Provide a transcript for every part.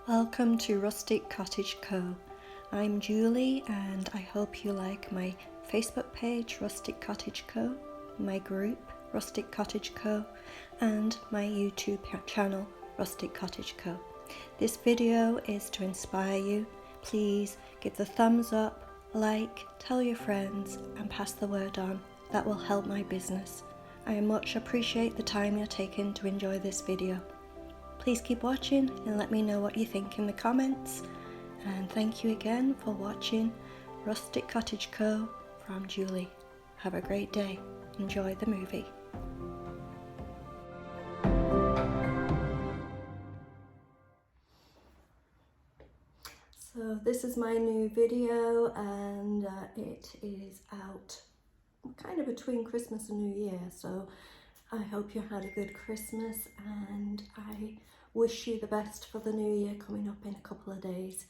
Welcome to Rustic Cottage Co. I'm Julie and I hope you like my Facebook page Rustic Cottage Co, my group Rustic Cottage Co and my YouTube channel Rustic Cottage Co. This video is to inspire you. Please give the thumbs up, like, tell your friends and pass the word on. That will help my business. I much appreciate the time you're taking to enjoy this video. Please keep watching and let me know what you think in the comments. And thank you again for watching Rustic Cottage Co. from Julie. Have a great day. Enjoy the movie. So this is my new video and it is out kind of between Christmas and New Year. So I hope you had a good Christmas and I wish you the best for the new year coming up in a couple of days.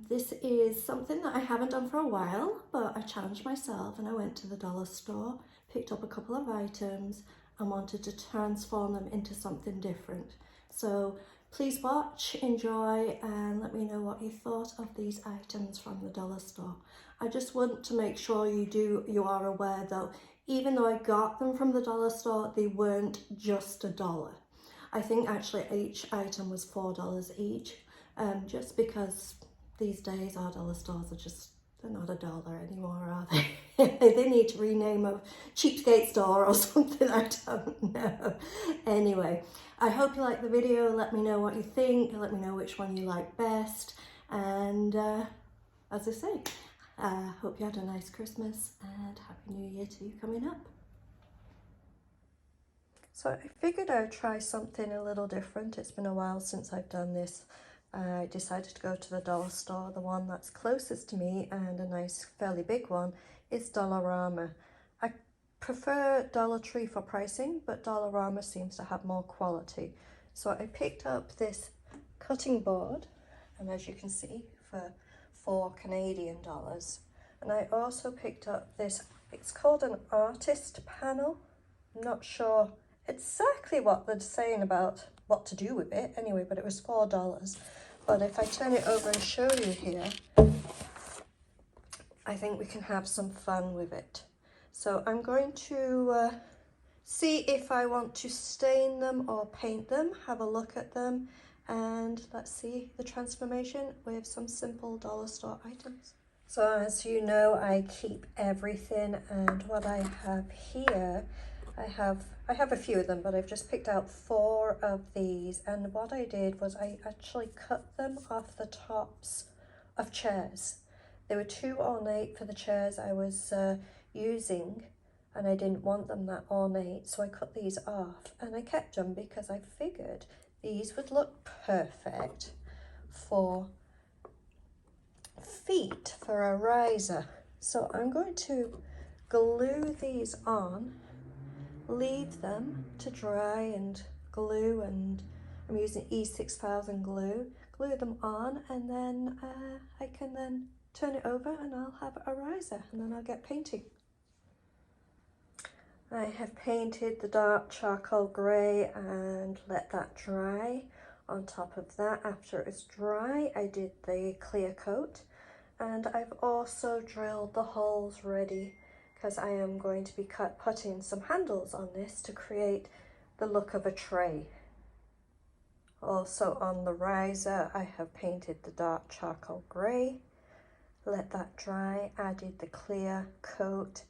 This is something that I haven't done for a while, but I challenged myself and I went to the dollar store, picked up a couple of items and wanted to transform them into something different. So please watch, enjoy and let me know what you thought of these items from the dollar store. I just want to make sure you are aware though, even though I got them from the dollar store, they weren't just $1. I think actually each item was $4 each, just because these days our dollar stores are just, they're not $1 anymore, are they? They need to rename a cheapskate store or something, I don't know. Anyway, I hope you like the video. Let me know what you think. Let me know which one you like best. And as I say, hope you had a nice Christmas and Happy New Year to you coming up. So I figured I'd try something a little different. It's been a while since I've done this. I decided to go to the dollar store. The one that's closest to me and a nice fairly big one is Dollarama. I prefer Dollar Tree for pricing, but Dollarama seems to have more quality. So I picked up this cutting board, and as you can see, for $4 Canadian. And I also picked up this, it's called an artist panel. I'm not sure exactly what they're saying about what to do with it anyway, but it was $4. But if I turn it over and show you here, I think we can have some fun with it. So I'm going to see if I want to stain them or paint them, have a look at them, and let's see the transformation with some simple dollar store items. So as you know, I keep everything, and what I have here, I have a few of them, but I've just picked out 4 of these, and what I did was I actually cut them off the tops of chairs. They were too ornate for the chairs I was using, and I didn't want them that ornate, so I cut these off, and I kept them because I figured these would look perfect for feet for a riser. So I'm going to glue these on, leave them to dry and glue, and I'm using E6000 glue, glue them on, and then I can then turn it over and I'll have a riser, and then I'll get painting. I have painted the dark charcoal grey and let that dry. On top of that, after it was dry, I did the clear coat, and I've also drilled the holes ready because I am going to be putting some handles on this to create the look of a tray. Also on the riser, I have painted the dark charcoal grey, let that dry, added the clear coat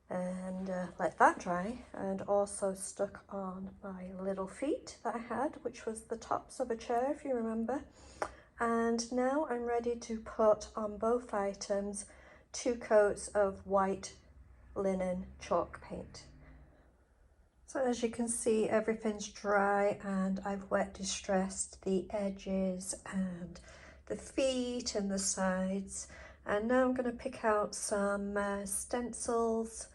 and let that dry, and also stuck on my little feet that I had, which was the tops of a chair if you remember. And now I'm ready to put on both items 2 coats of white linen chalk paint. So as you can see, everything's dry and I've wet distressed the edges and the feet and the sides. And now I'm going to pick out some stencils,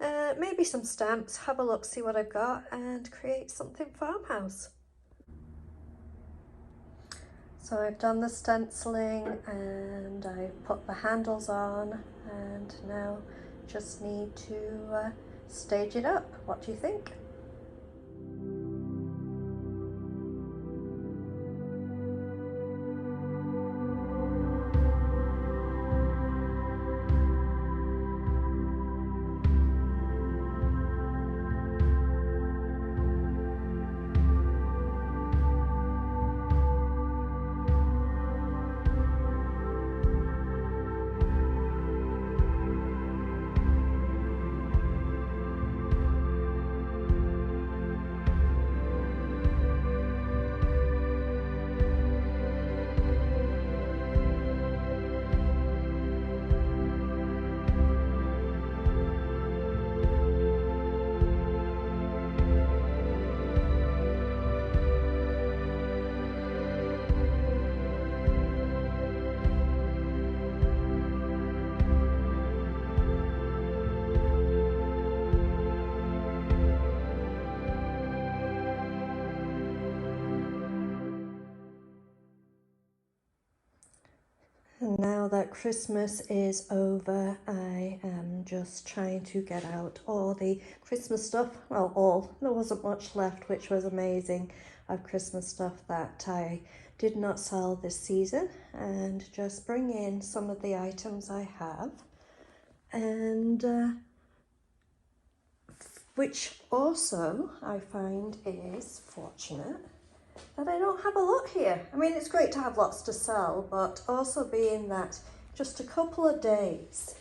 maybe some stamps, have a look, see what I've got, and create something farmhouse. So I've done the stenciling and I've put the handles on, and now just need to stage it up. What do you think? And now that Christmas is over, I am just trying to get out all the Christmas stuff. Well, there wasn't much left, which was amazing, of Christmas stuff that I did not sell this season, and just bring in some of the items I have. And which also I find is fortunate that I don't have a lot here. I mean, it's great to have lots to sell, but also being that just a couple of days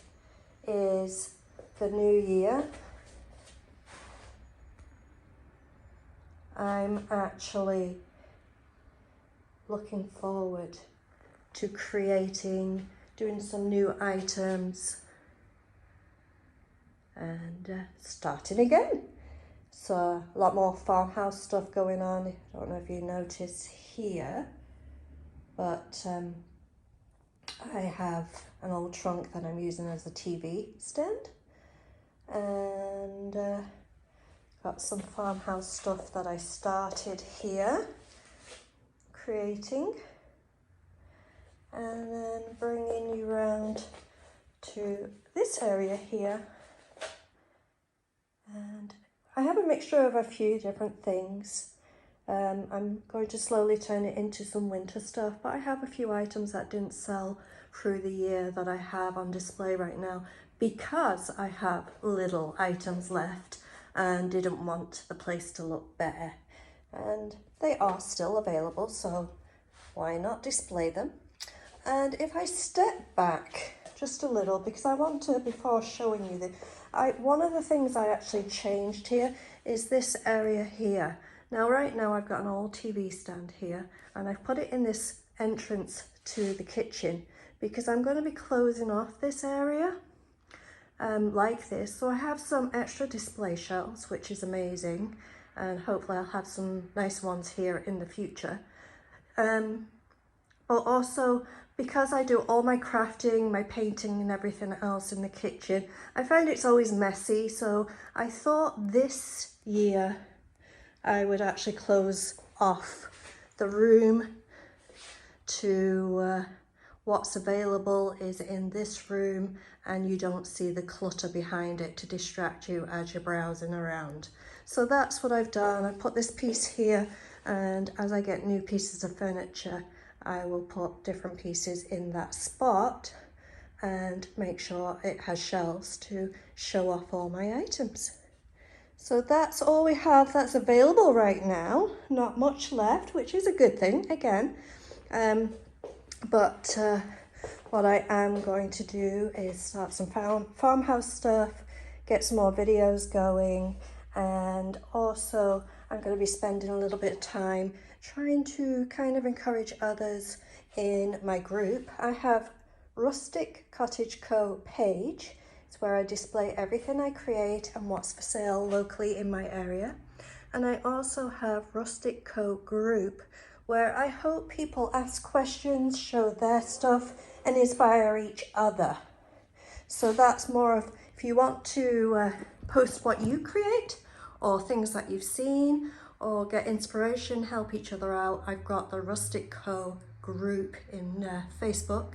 is the new year, I'm actually looking forward to doing some new items and starting again. So a lot more farmhouse stuff going on. I don't know if you notice here, but I have an old trunk that I'm using as a TV stand, and got some farmhouse stuff that I started here creating, and then bringing you around to this area here. And I have a mixture of a few different things. I'm going to slowly turn it into some winter stuff, but I have a few items that didn't sell through the year that I have on display right now because I have little items left and didn't want the place to look bare. And they are still available, so why not display them? And if I step back just a little, because I want to, before showing you one of the things I actually changed here is this area here. Now, right now I've got an old TV stand here, and I've put it in this entrance to the kitchen because I'm going to be closing off this area like this. So I have some extra display shelves, which is amazing, and hopefully I'll have some nice ones here in the future. But also, because I do all my crafting, my painting and everything else in the kitchen, I find it's always messy. So I thought this year I would actually close off the room to what's available is in this room, and you don't see the clutter behind it to distract you as you're browsing around. So that's what I've done. I put this piece here, and as I get new pieces of furniture, I will put different pieces in that spot and make sure it has shelves to show off all my items. So that's all we have that's available right now. Not much left, which is a good thing again. But what I am going to do is start some farmhouse stuff, get some more videos going, and also I'm going to be spending a little bit of time trying to kind of encourage others in my group. I have Rustic Cottage Co page. It's where I display everything I create and what's for sale locally in my area. And I also have Rustic Co group, where I hope people ask questions, show their stuff, and inspire each other. So that's more of, if you want to post what you create or things that you've seen or get inspiration, help each other out, I've got the Rustic Co group in Facebook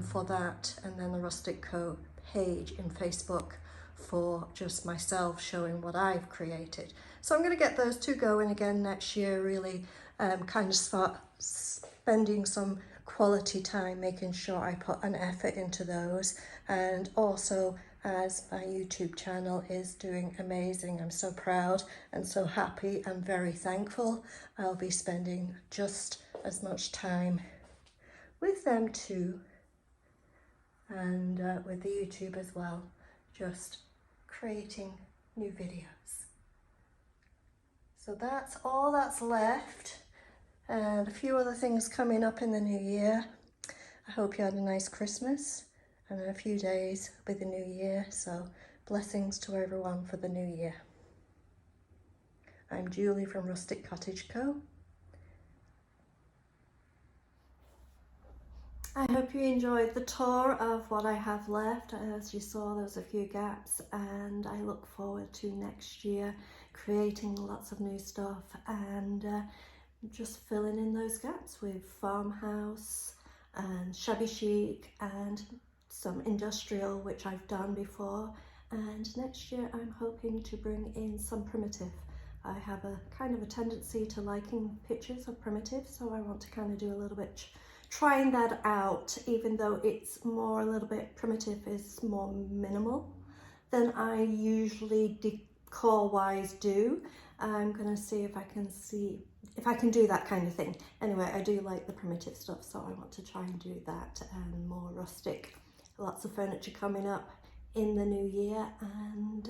for that, and then the Rustic Co page in Facebook for just myself showing what I've created. So I'm going to get those two going again next year, really kind of start spending some quality time making sure I put an effort into those. And also, as my YouTube channel is doing amazing, I'm so proud and so happy and very thankful. I'll be spending just as much time with them too, and with the YouTube as well, just creating new videos. So that's all that's left, and a few other things coming up in the new year. I hope you had a nice Christmas and a few days with the new year, so blessings to everyone for the new year. I'm Julie from Rustic Cottage Co. I hope you enjoyed the tour of what I have left. As you saw, there's a few gaps, and I look forward to next year creating lots of new stuff and just filling in those gaps with farmhouse and shabby chic and some industrial, which I've done before. And next year I'm hoping to bring in some primitive. I have a kind of a tendency to liking pictures of primitive, so I want to kind of do a little bit trying that out, even though it's more a little bit primitive is more minimal than I usually decor wise do. I'm gonna see if I can do that kind of thing. Anyway, I do like the primitive stuff, so I want to try and do that and more rustic. Lots of furniture coming up in the new year, and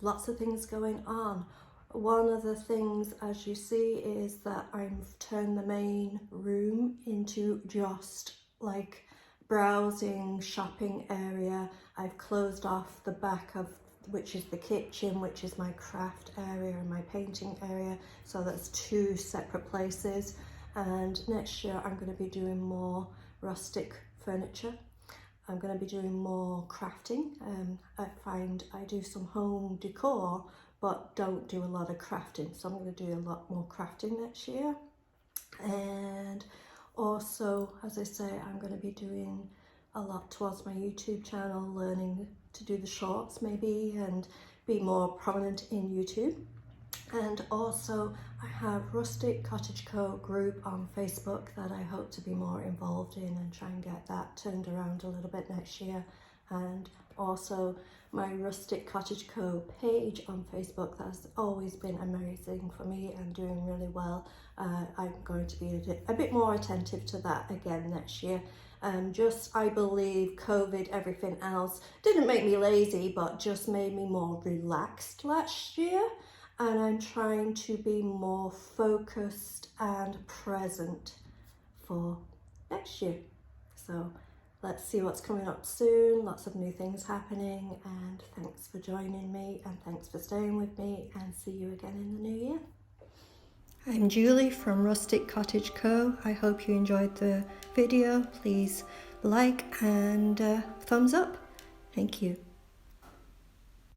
lots of things going on. One of the things, as you see, is that I've turned the main room into just like browsing shopping area. I've closed off the back of, which is the kitchen, which is my craft area and my painting area, so that's two separate places. And next year I'm going to be doing more rustic furniture. I'm going to be doing more crafting. I find I do some home decor but don't do a lot of crafting, so I'm going to do a lot more crafting next year. And also, as I say, I'm going to be doing a lot towards my YouTube channel, learning to do the shorts maybe and be more prominent in YouTube. And also I have Rustic Cottage Co group on Facebook that I hope to be more involved in and try and get that turned around a little bit next year. And also my Rustic Cottage Co page on Facebook, that's always been amazing for me and doing really well. I'm going to be a bit more attentive to that again next year. Just, I believe COVID, everything else, didn't make me lazy, but just made me more relaxed last year. And I'm trying to be more focused and present for next year. So let's see what's coming up soon. Lots of new things happening, and thanks for joining me and thanks for staying with me, and see you again in the new year. I'm Julie from Rustic Cottage Co. I hope you enjoyed the video. Please like and thumbs up. Thank you.